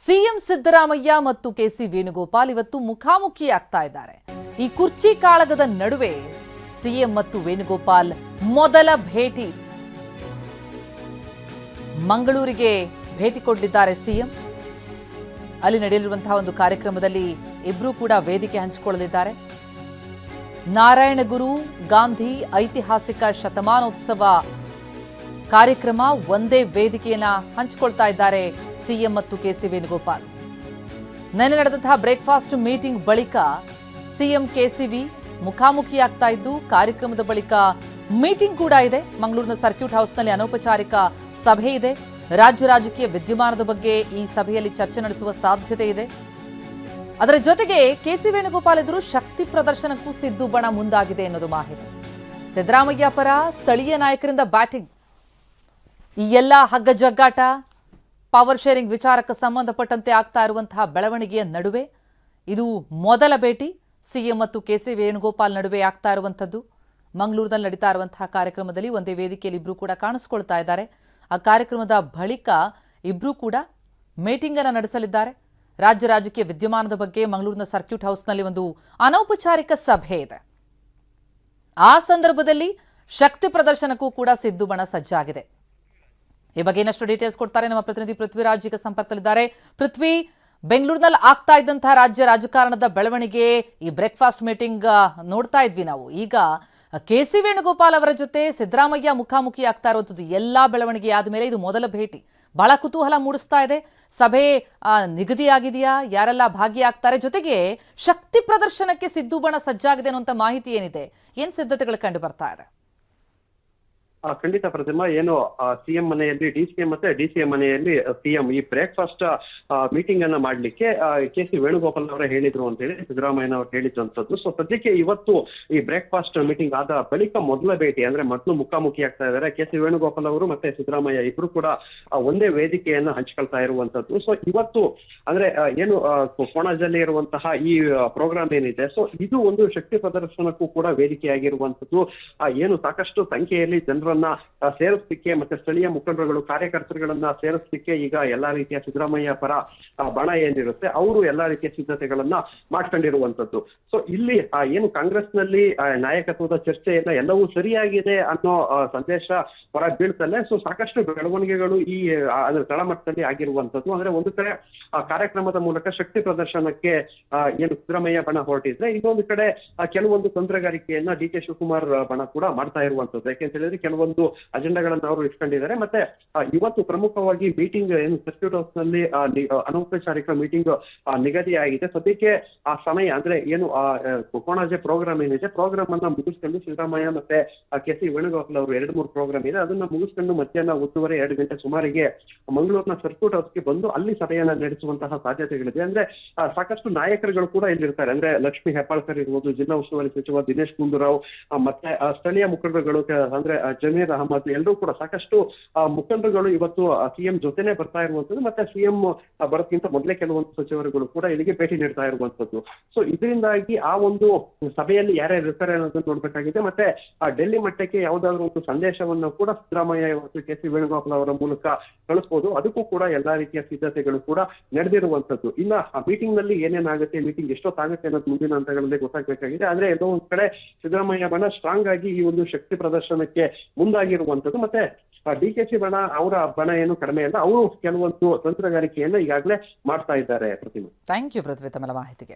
CM Siddaramaiah ಮತ್ತು KC Venugopal ಇವತ್ತು ಮುಖಾಮುಖಿ ಆಗ್ತಾ ಇದ್ದಾರೆ. ಈ ಕುರ್ಚಿ ಕಾಳಗದ ನಡುವೆ ಸಿಎಂ ಮತ್ತು ವೇಣುಗೋಪಾಲ್ ಮೊದಲ ಭೇಟಿ. ಮಂಗಳೂರಿಗೆ ಭೇಟಿ ಕೊಟ್ಟಿದ್ದಾರೆ ಸಿಎಂ. ಅಲ್ಲಿ ನಡೆಯಲಿರುವಂತಹ ಒಂದು ಕಾರ್ಯಕ್ರಮದಲ್ಲಿ ಇಬ್ರು ಕೂಡ ವೇದಿಕೆ ಹಂಚಿಕೊಳ್ಳಲಿದ್ದಾರೆ. ನಾರಾಯಣಗುರು ಗಾಂಧಿ ಐತಿಹಾಸಿಕ ಶತಮಾನೋತ್ಸವ ಕಾರ್ಯಕ್ರಮ ಒಂದೇ ವೇದಿಕೆಯನ್ನ ಹಂಚಿಕೊಳ್ತಾ ಇದ್ದಾರೆ ಸಿಎಂ ಮತ್ತು ಕೆಸಿ ವೇಣುಗೋಪಾಲ್. ನಿನ್ನೆ ನಡೆದಂತಹ ಬ್ರೇಕ್ಫಾಸ್ಟ್ ಮೀಟಿಂಗ್ ಬಳಿಕ ಸಿಎಂ ಕೆಸಿವಿ ಮುಖಾಮುಖಿಯಾಗ್ತಾ ಇದ್ದು, ಕಾರ್ಯಕ್ರಮದ ಬಳಿಕ ಮೀಟಿಂಗ್ ಕೂಡ ಇದೆ. ಮಂಗಳೂರಿನ ಸರ್ಕ್ಯೂಟ್ ಹೌಸ್ನಲ್ಲಿ ಅನೌಪಚಾರಿಕ ಸಭೆ ಇದೆ. ರಾಜ್ಯ ರಾಜಕೀಯ ವಿದ್ಯಮಾನದ ಬಗ್ಗೆ ಈ ಸಭೆಯಲ್ಲಿ ಚರ್ಚೆ ನಡೆಸುವ ಸಾಧ್ಯತೆ ಇದೆ. ಅದರ ಜೊತೆಗೆ ಕೆಸಿ ವೇಣುಗೋಪಾಲ್ ಎದುರು ಶಕ್ತಿ ಪ್ರದರ್ಶನಕ್ಕೂ ಸಿದ್ದು ಬಣ ಮುಂದಾಗಿದೆ ಎನ್ನುವುದು ಮಾಹಿತಿ. ಸಿದ್ದರಾಮಯ್ಯ ಪರ ಸ್ಥಳೀಯ ನಾಯಕರಿಂದ ಬ್ಯಾಟಿಂಗ್. ಈ ಎಲ್ಲ ಹಗ್ಗ ಜಗ್ಗಾಟ, ಪವರ್ ಶೇರಿಂಗ್ ವಿಚಾರಕ್ಕೆ ಸಂಬಂಧಪಟ್ಟಂತೆ ಆಗ್ತಾ ಇರುವಂತಹ ಬೆಳವಣಿಗೆಯ ನಡುವೆ ಇದು ಮೊದಲ ಭೇಟಿ ಸಿಎಂ ಮತ್ತು ಕೆಸಿ ವೇಣುಗೋಪಾಲ್ ನಡುವೆ ಆಗ್ತಾ ಇರುವಂಥದ್ದು. ಮಂಗಳೂರಿನಲ್ಲಿ ನಡೀತಾ ಇರುವಂತಹ ಕಾರ್ಯಕ್ರಮದಲ್ಲಿ ಒಂದೇ ವೇದಿಕೆಯಲ್ಲಿ ಇಬ್ರು ಕೂಡ ಕಾಣಿಸ್ಕೊಳ್ತಾ ಇದ್ದಾರೆ. ಆ ಕಾರ್ಯಕ್ರಮದ ಬಳಿಕ ಇಬ್ರು ಕೂಡ ಮೀಟಿಂಗ್ ಅನ್ನು ನಡೆಸಲಿದ್ದಾರೆ. ರಾಜ್ಯ ರಾಜಕೀಯ ವಿದ್ಯಮಾನದ ಬಗ್ಗೆ ಮಂಗಳೂರಿನ ಸರ್ಕ್ಯೂಟ್ ಹೌಸ್ನಲ್ಲಿ ಒಂದು ಅನೌಪಚಾರಿಕ ಸಭೆ ಇದೆ. ಆ ಸಂದರ್ಭದಲ್ಲಿ ಶಕ್ತಿ ಪ್ರದರ್ಶನಕ್ಕೂ ಕೂಡ ಸಿದ್ದು ಬಣ ಸಜ್ಜಾಗಿದೆ. ಈ ಬಗ್ಗೆ ಇನ್ನಷ್ಟು ಡೀಟೇಲ್ಸ್ ಕೊಡ್ತಾರೆ ನಮ್ಮ ಪ್ರತಿನಿಧಿ ಪೃಥ್ವಿರಾಜ್ ಈಗ ಸಂಪರ್ಕದಲ್ಲಿದ್ದಾರೆ. ಪೃಥ್ವಿ, ಬೆಂಗಳೂರಿನಲ್ಲಿ ಆಗ್ತಾ ಇದ್ದಂತಹ ರಾಜ್ಯ ರಾಜಕಾರಣದ ಬೆಳವಣಿಗೆ, ಈ ಬ್ರೇಕ್ಫಾಸ್ಟ್ ಮೀಟಿಂಗ್ ನೋಡ್ತಾ ಇದ್ವಿ ನಾವು. ಈಗ ಕೆಸಿ ವೇಣುಗೋಪಾಲ್ ಅವರ ಜೊತೆ ಸಿದ್ದರಾಮಯ್ಯ ಮುಖಾಮುಖಿ ಆಗ್ತಾ ಇರುವಂಥದ್ದು ಎಲ್ಲಾ ಬೆಳವಣಿಗೆ ಆದ್ಮೇಲೆ ಇದು ಮೊದಲ ಭೇಟಿ. ಬಹಳ ಕುತೂಹಲ ಮೂಡಿಸ್ತಾ ಇದೆ. ಸಭೆ ನಿಗದಿಯಾಗಿದೆಯಾ? ಯಾರೆಲ್ಲ ಭಾಗಿಯಾಗ್ತಾರೆ? ಜೊತೆಗೆ ಶಕ್ತಿ ಪ್ರದರ್ಶನಕ್ಕೆ ಸಿದ್ದು ಬಣ ಸಜ್ಜಾಗಿದೆ ಅನ್ನುವಂಥ ಮಾಹಿತಿ ಏನಿದೆ? ಏನ್ ಸಿದ್ಧತೆಗಳು ಕಂಡು ಬರ್ತಾ ಇದೆ? ಖಂಡಿತ ಪ್ರತಿಮಾ, ಏನು ಸಿಎಂ ಮನೆಯಲ್ಲಿ ಡಿಸಿಎಂ ಮತ್ತೆ ಡಿಸಿಎಂ ಮನೆಯಲ್ಲಿ ಸಿಎಂ ಈ ಬ್ರೇಕ್ಫಾಸ್ಟ್ ಮೀಟಿಂಗ್ ಅನ್ನ ಮಾಡ್ಲಿಕ್ಕೆ ಕೆಸಿ ವೇಣುಗೋಪಾಲ್ ಅವರೇ ಹೇಳಿದ್ರು ಅಂತ ಹೇಳಿ ಸಿದ್ದರಾಮಯ್ಯ ಅವರು ಹೇಳಿದಂಥದ್ದು. ಸೊ ಸದ್ಯಕ್ಕೆ ಇವತ್ತು ಈ ಬ್ರೇಕ್ಫಾಸ್ಟ್ ಮೀಟಿಂಗ್ ಆದ ಬಳಿಕ ಮೊದಲ ಭೇಟಿ, ಅಂದ್ರೆ ಮೊದಲು ಮುಖಾಮುಖಿ ಆಗ್ತಾ ಇದ್ದಾರೆ ಕೆಸಿ ವೇಣುಗೋಪಾಲ್ ಅವರು ಮತ್ತೆ ಸಿದ್ದರಾಮಯ್ಯ ಇಬ್ರು ಕೂಡ ಒಂದೇ ವೇದಿಕೆಯನ್ನು ಹಂಚ್ಕೊಳ್ತಾ ಇರುವಂತದ್ದು. ಸೊ ಇವತ್ತು ಅಂದ್ರೆ ಏನು ಕೋಣಾಜಲ್ಲಿ ಇರುವಂತಹ ಈ ಪ್ರೋಗ್ರಾಮ್ ಏನಿದೆ, ಸೊ ಇದು ಒಂದು ಶಕ್ತಿ ಪ್ರದರ್ಶನಕ್ಕೂ ಕೂಡ ವೇದಿಕೆಯಾಗಿರುವಂತದ್ದು. ಏನು ಸಾಕಷ್ಟು ಸಂಖ್ಯೆಯಲ್ಲಿ ಜನರನ್ನ ಸೇರಿಸಲಿಕ್ಕೆ ಮತ್ತೆ ಸ್ಥಳೀಯ ಮುಖಂಡರುಗಳು ಕಾರ್ಯಕರ್ತರುಗಳನ್ನ ಸೇರಿಸಲಿಕ್ಕೆ ಈಗ ಎಲ್ಲಾ ರೀತಿಯ ಸಿದ್ದರಾಮಯ್ಯ ಪರ ಬಣ ಏನಿರುತ್ತೆ ಅವರು ಎಲ್ಲಾ ರೀತಿಯ ಸಿದ್ಧತೆಗಳನ್ನ ಮಾಡ್ಕೊಂಡಿರುವಂತದ್ದು. ಸೊ ಇಲ್ಲಿ ಏನು ಕಾಂಗ್ರೆಸ್ನಲ್ಲಿ ನಾಯಕತ್ವದ ಚರ್ಚೆಯನ್ನ ಎಲ್ಲವೂ ಸರಿಯಾಗಿದೆ ಅನ್ನೋ ಸಂದೇಶ ಹೊರ ಬೀಳ್ತಲ್ಲೇ ಸೊ ಸಾಕಷ್ಟು ಬೆಳವಣಿಗೆಗಳು ಈ ತಳಮಟ್ಟದಲ್ಲಿ ಆಗಿರುವಂತದ್ದು. ಅಂದ್ರೆ ಒಂದು ಕಡೆ ಕಾರ್ಯಕ್ರಮದ ಮೂಲಕ ಶಕ್ತಿ ಪ್ರದರ್ಶನಕ್ಕೆ ಏನು ಸಿದ್ದರಾಮಯ್ಯ ಬಣ ಹೊರಟಿದ್ರೆ, ಇನ್ನೊಂದು ಕಡೆ ಕೆಲವೊಂದು ತಂತ್ರಗಾರಿಕೆಯನ್ನ ಡಿ ಕೆ ಶಿವಕುಮಾರ್ ಬಣ ಕೂಡ ಮಾಡ್ತಾ ಇರುವಂತದ್ದು. ಯಾಕೆಂತ ಹೇಳಿದ್ರೆ ಕೆಲವೊಂದು ಅಜೆಂಡಾಗಳನ್ನ ಅವರು ಇಟ್ಕೊಂಡಿದ್ದಾರೆ. ಮತ್ತೆ ಇವತ್ತು ಪ್ರಮುಖವಾಗಿ ಮೀಟಿಂಗ್ ಏನು ಸರ್ಕ್ಯೂಟ್ ಹೌಸ್ ನಲ್ಲಿ ಅನೌಪಚಾರಿಕ ಮೀಟಿಂಗ್ ನಿಗದಿಯಾಗಿದೆ. ಸದ್ಯಕ್ಕೆ ಆ ಸಮಯ ಅಂದ್ರೆ ಏನು ಕೋಣಾಜೆ ಪ್ರೋಗ್ರಾಮ್ ಏನಿದೆ, ಪ್ರೋಗ್ರಾಮ್ ಅನ್ನ ಮುಗಿಸ್ಕೊಂಡು ಸಿದ್ದರಾಮಯ್ಯ ಮತ್ತೆ ಕೆಸಿ ವೇಣುಗೋಪಾಲ್ ಅವರು 2-3 ಪ್ರೋಗ್ರಾಮ್ ಇದೆ, ಅದನ್ನ ಮುಗಿಸ್ಕೊಂಡು ಮಧ್ಯಾಹ್ನ 1:30-2 ಗಂಟೆ ಸುಮಾರಿಗೆ ಮಂಗಳೂರಿನ ಸರ್ಕ್ಯೂಟ್ ಹೌಸ್ಗೆ ಬಂದು ಅಲ್ಲಿ ಸಭೆಯನ್ನ ನಡೆಸುವಂತಹ ಸಾಧ್ಯತೆಗಳಿದೆ. ಅಂದ್ರೆ ಸಾಕಷ್ಟು ನಾಯಕರುಗಳು ಕೂಡ ಇಲ್ಲಿರ್ತಾರೆ. ಅಂದ್ರೆ ಲಕ್ಷ್ಮೀ ಹೆಬ್ಬಾಳ್ಕರ್ ಇರ್ಬೋದು, ಜಿಲ್ಲಾ ಉಸ್ತುವಾರಿ ಸಚಿವ ದಿನೇಶ್ ಗುಂಡೂರಾವ್, ಮತ್ತೆ ಸ್ಥಳೀಯ ಮುಖಂಡರುಗಳು ಅಂದ್ರೆ ಜಮೀರ್ ಅಹಮದ್, ಎಲ್ಲರೂ ಕೂಡ ಸಾಕಷ್ಟು ಮುಖಂಡರುಗಳು ಇವತ್ತು ಸಿಎಂ ಜೊತೆನೆ ಬರ್ತಾ ಇರುವಂತದ್ದು. ಮತ್ತೆ ಸಿಎಂ ಬರೋಕ್ಕಿಂತ ಮೊದಲೇ ಕೆಲವೊಂದು ಸಚಿವರುಗಳು ಕೂಡ ಇಲ್ಲಿಗೆ ಭೇಟಿ ನೀಡ್ತಾ ಇರುವಂತದ್ದು. ಸೊ ಇದರಿಂದಾಗಿ ಆ ಒಂದು ಸಭೆಯಲ್ಲಿ ಯಾರ್ಯಾರು ಇರ್ತಾರೆ ಅನ್ನೋದನ್ನ ನೋಡ್ಬೇಕಾಗಿದೆ. ಮತ್ತೆ ಡೆಲ್ಲಿ ಮಟ್ಟಕ್ಕೆ ಯಾವುದಾದ್ರೂ ಒಂದು ಸಂದೇಶವನ್ನು ಕೂಡ ಸಿದ್ದರಾಮಯ್ಯ ಇವತ್ತು ಕೆಸಿ ವೇಣುಗೋಪಾಲ್ ಅವರ ಮೂಲಕ ಕಳಿಸಬಹುದು. ಅದಕ್ಕೂ ಕೂಡ ಎಲ್ಲಾ ರೀತಿಯ ಸಿದ್ಧತೆಗಳು ಕೂಡ ನಡೆದಿರುವಂತದ್ದು. ಇನ್ನ ಮೀಟಿಂಗ್ ನಲ್ಲಿ ಏನೇನಾಗುತ್ತೆ, ಮೀಟಿಂಗ್ ಎಷ್ಟೊತ್ತಾಗುತ್ತೆ ಅನ್ನೋದು ಮುಂದಿನ ಹಂತಗಳಲ್ಲಿ ಗೊತ್ತಾಗಬೇಕಾಗಿದೆ. ಆದ್ರೆ ಎಲ್ಲೋ ಒಂದ್ ಕಡೆ ಸಿದ್ದರಾಮಯ್ಯ ಬಣ ಸ್ಟ್ರಾಂಗ್ ಆಗಿ ಈ ಒಂದು ಶಕ್ತಿ ಪ್ರದರ್ಶನಕ್ಕೆ ಮುಂದಾಗಿರುವಂತದ್ದು. ಮತ್ತೆ ಡಿಕೆಶಿ ಬಣ, ಅವರ ಬಣ ಏನು ಕಡಿಮೆ ಇಲ್ಲ, ಅವರು ಕೆಲವೊಂದು ತಂತ್ರಗಾರಿಕೆಯನ್ನ ಈಗಾಗಲೇ ಮಾಡ್ತಾ ಇದ್ದಾರೆ. ಪ್ರತಿಮಾ, ಥ್ಯಾಂಕ್ ಯು ಪೃಥ್ವಿ ತಮ್ಮ ಮಾಹಿತಿಗೆ.